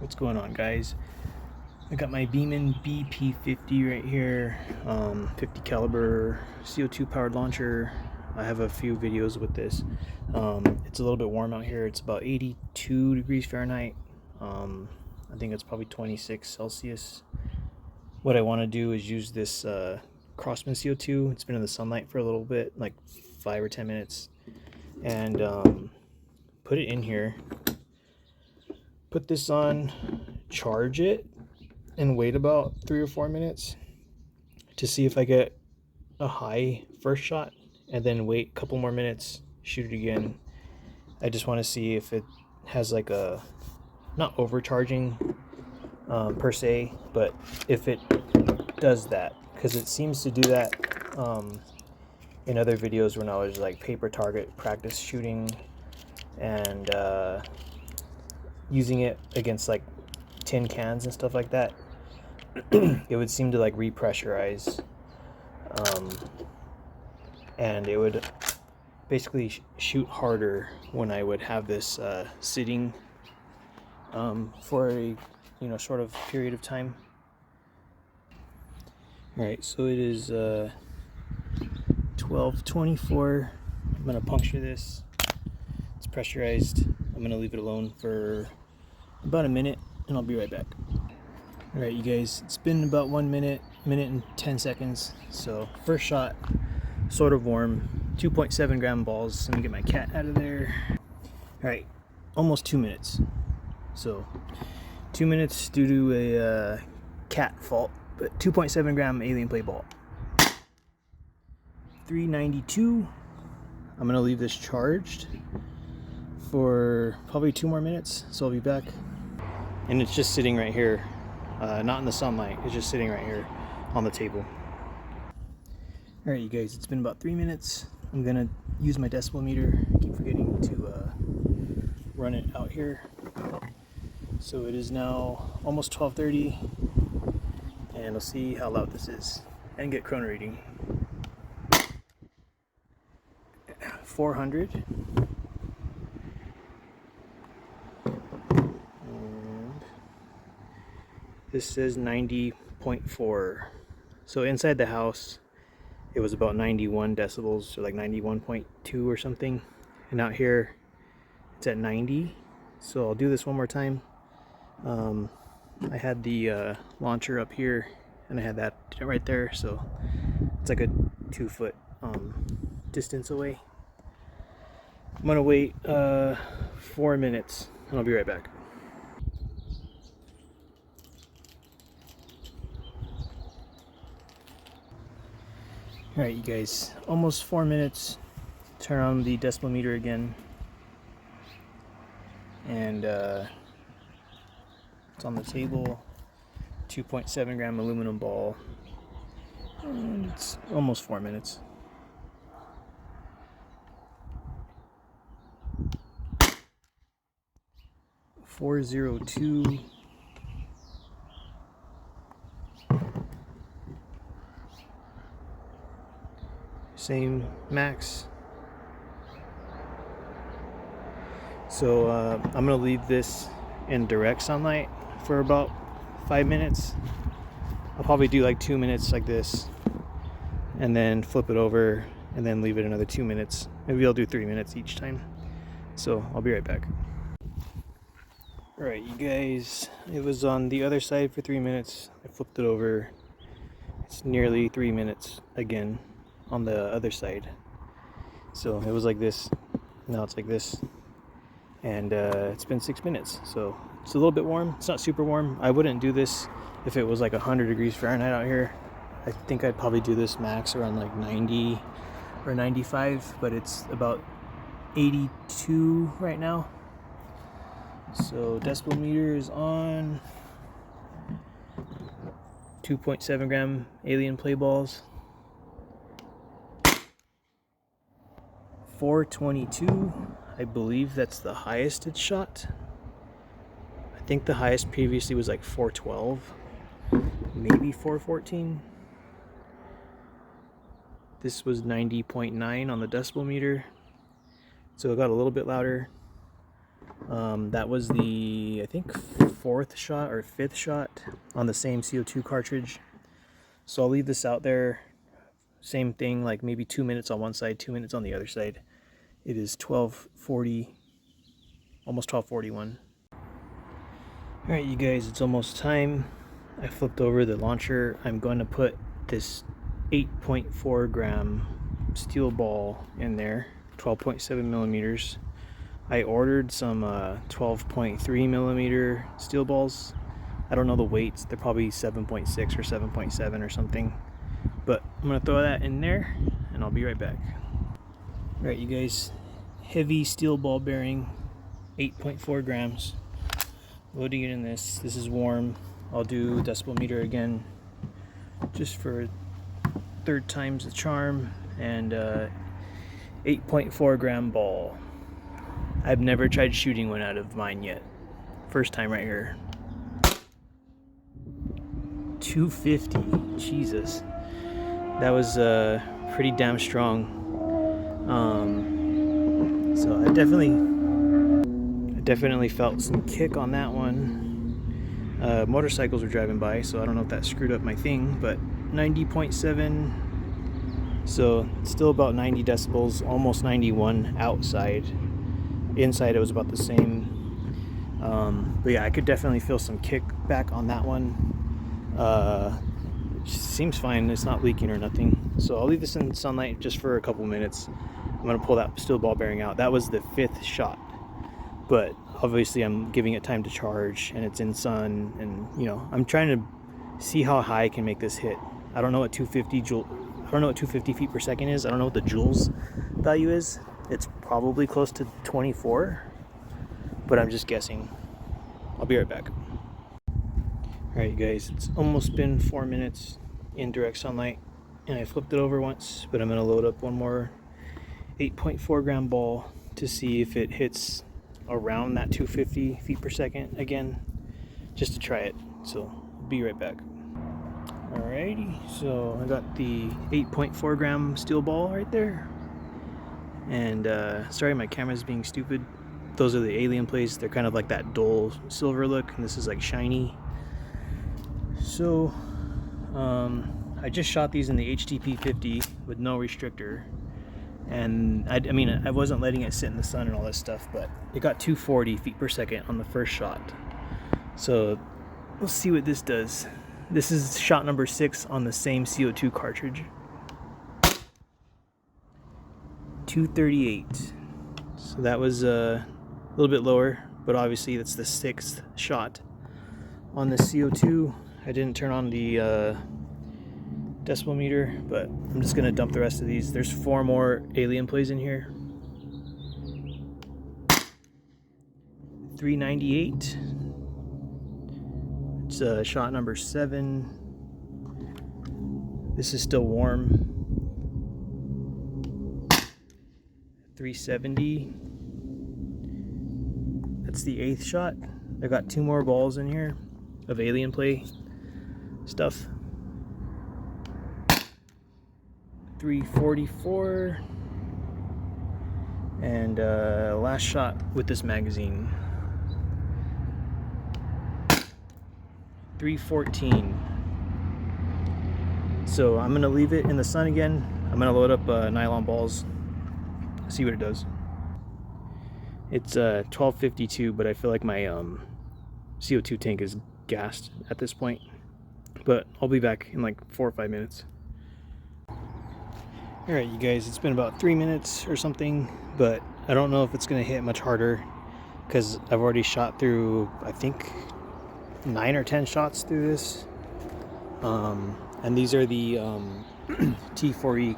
What's going on, guys? I got my Beeman BP50 right here, 50 caliber CO2 powered launcher. I have a few videos with this. It's a little bit warm out here. It's about 82 degrees Fahrenheit. I think it's probably 26 Celsius. What I want to do is use this Crossman CO2. It's been in the sunlight for a little bit, like 5 or 10 minutes, and put it in here. Put this on, charge it, and wait about 3 or 4 minutes to see if I get a high first shot, and then wait a couple more minutes, shoot it again. I just want to see if it has like a, not overcharging per se, but if it does that, because it seems to do that in other videos when I was like paper target practice shooting and using it against like tin cans and stuff like that. It would seem to like repressurize, and it would basically shoot harder when I would have this sitting for a short of period of time. All right, so it is 12:24. I'm gonna puncture this. It's pressurized. I'm gonna leave it alone for about a minute, and I'll be right back. All right, you guys, it's been about 1 minute and 10 seconds. So first shot, sort of warm, 2.7 gram balls. Let me get my cat out of there. All right, almost 2 minutes. So 2 minutes due to a cat fault, but 2.7 gram alien play ball. 392. I'm gonna leave this charged for probably 2 more minutes, so I'll be back. And it's just sitting right here, not in the sunlight. It's just sitting right here on the table. All right, you guys, it's been about 3 minutes. I'm gonna use my decibel meter. I keep forgetting to run it out here. So it is now almost 12:30, and I'll see how loud this is and get chrono reading. 400. And this says 90.4. So inside the house, it was about 91 decibels, or like 91.2 or something. And out here, it's at 90. So I'll do this one more time. I had the launcher up here, and I had that right there. So it's like a 2 foot distance away. I'm gonna wait 4 minutes, and I'll be right back. All right, you guys, almost 4 minutes. Turn on the decibel meter again, and it's on the table. 2.7 gram aluminum ball, and it's almost 4 minutes. .402. Same max. So I'm gonna leave this in direct sunlight for about 5 minutes. I'll probably do like 2 minutes like this, and then flip it over, and then leave it another 2 minutes. Maybe I'll do 3 minutes each time. So I'll be right back. All right, you guys, it was on the other side for 3 minutes. I flipped it over. It's nearly 3 minutes again on the other side. So it was like this, now it's like this, and it's been 6 minutes. So it's a little bit warm. It's not super warm. I wouldn't do this if it was like 100 degrees Fahrenheit out here. I think I'd probably do this max around like 90 or 95, but it's about 82 right now. So decibel meter is on. 2.7 gram alien play balls. 422. I believe that's the highest it's shot. I think the highest previously was like 412, maybe 414. This was 90.9 on the decibel meter, so it got a little bit louder. That was the, I think, 4th shot or 5th shot on the same CO2 cartridge. So I'll leave this out there. Same thing, like maybe 2 minutes on one side, 2 minutes on the other side. It is 12:40, almost 12:41. Alright, you guys, it's almost time. I flipped over the launcher. I'm going to put this 8.4 gram steel ball in there, 12.7 millimeters. I ordered some 12.3 millimeter steel balls. I don't know the weights. They're probably 7.6 or 7.7 or something. But I'm going to throw that in there and I'll be right back. Alright, you guys, heavy steel ball bearing, 8.4 grams. Loading it in this. This is warm. I'll do decibel meter again just for 3rd time's the charm. And 8.4 gram ball. I've never tried shooting one out of mine yet. First time right here. 250. Jesus. That was pretty damn strong. So I definitely felt some kick on that one. Motorcycles were driving by, so I don't know if that screwed up my thing, but 90.7. So still about 90 decibels, almost 91 outside. Inside it was about the same. But yeah, I could definitely feel some kickback on that one. Seems fine, it's not leaking or nothing. So I'll leave this in sunlight just for a couple minutes. I'm gonna pull that steel ball bearing out. That was the 5th shot, but obviously I'm giving it time to charge and it's in sun, and you know, I'm trying to see how high I can make this hit. I don't know what 250 feet per second is. I don't know what the joules value is. It's probably close to 24, but I'm just guessing. I'll be right back. Alright, you guys, it's almost been 4 minutes in direct sunlight, and I flipped it over once, but I'm going to load up one more 8.4 gram ball to see if it hits around that 250 feet per second again, just to try it. So, I'll be right back. Alrighty, so I got the 8.4 gram steel ball right there. And sorry, my camera's being stupid. Those are the alien plates. They're kind of like that dull silver look, and this is like shiny. So I just shot these in the BP50 with no restrictor, and I mean, I wasn't letting it sit in the sun and all this stuff, but it got 240 feet per second on the first shot. So we'll see what this does. This is shot number 6 on the same CO2 cartridge. 238. So that was a little bit lower, but obviously that's the 6th shot on the CO2. I didn't turn on the decibel meter, but I'm just gonna dump the rest of these. There's 4 more alien plays in here. 398. It's shot number 7. This is still warm. 370. That's the 8th shot. I got 2 more balls in here of alien play stuff. 344. And last shot with this magazine. 314. So I'm gonna leave it in the sun again. I'm gonna load up nylon balls, see what it does. It's 12:52, but I feel like my CO2 tank is gassed at this point. But I'll be back in like 4 or 5 minutes. Alright, you guys, it's been about 3 minutes or something, but I don't know if it's gonna hit much harder because I've already shot through, I think, 9 or 10 shots through this. And these are the T4E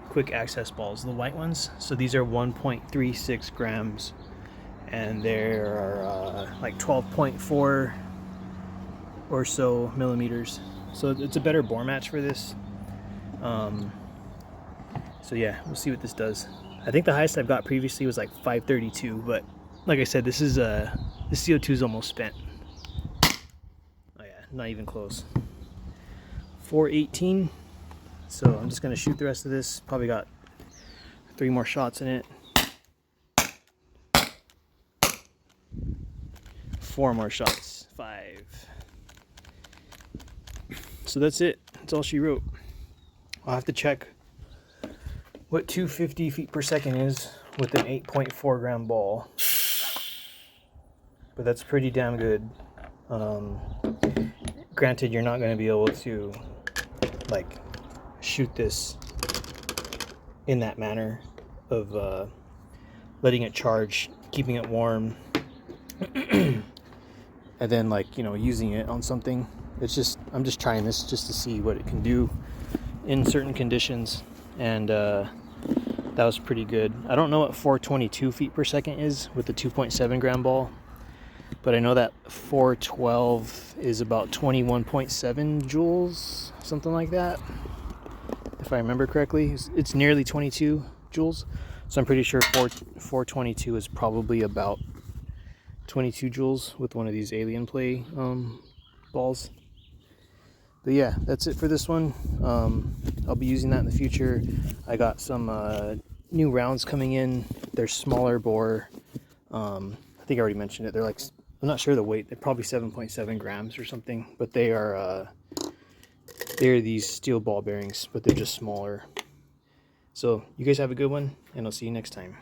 quick access balls, the white ones. So these are 1.36 grams, and they're like 12.4 or so millimeters. So it's a better bore match for this. So yeah, we'll see what this does. I think the highest I've got previously was like 532, but like I said, this CO2 is almost spent. Oh yeah, not even close. 418. So I'm just gonna shoot the rest of this. Probably got 3 more shots in it. 4 more shots. 5. So that's it. That's all she wrote. I'll have to check what 250 feet per second is with an 8.4 gram ball. But that's pretty damn good. Granted, you're not going to be able to like shoot this in that manner of letting it charge, keeping it warm, and then like, you know, using it on something. It's just, I'm just trying this just to see what it can do in certain conditions, and that was pretty good. I don't know what 422 feet per second is with the 2.7 gram ball, but I know that 412 is about 21.7 joules, something like that, if I remember correctly. It's nearly 22 joules, so I'm pretty sure 422 is probably about 22 joules with one of these alien play balls. But yeah, that's it for this one. I'll be using that in the future. I got some new rounds coming in. They're smaller bore. I think I already mentioned it. They're like, I'm not sure the weight. They're probably 7.7 grams or something. But they're these steel ball bearings, but they're just smaller. So you guys have a good one, and I'll see you next time.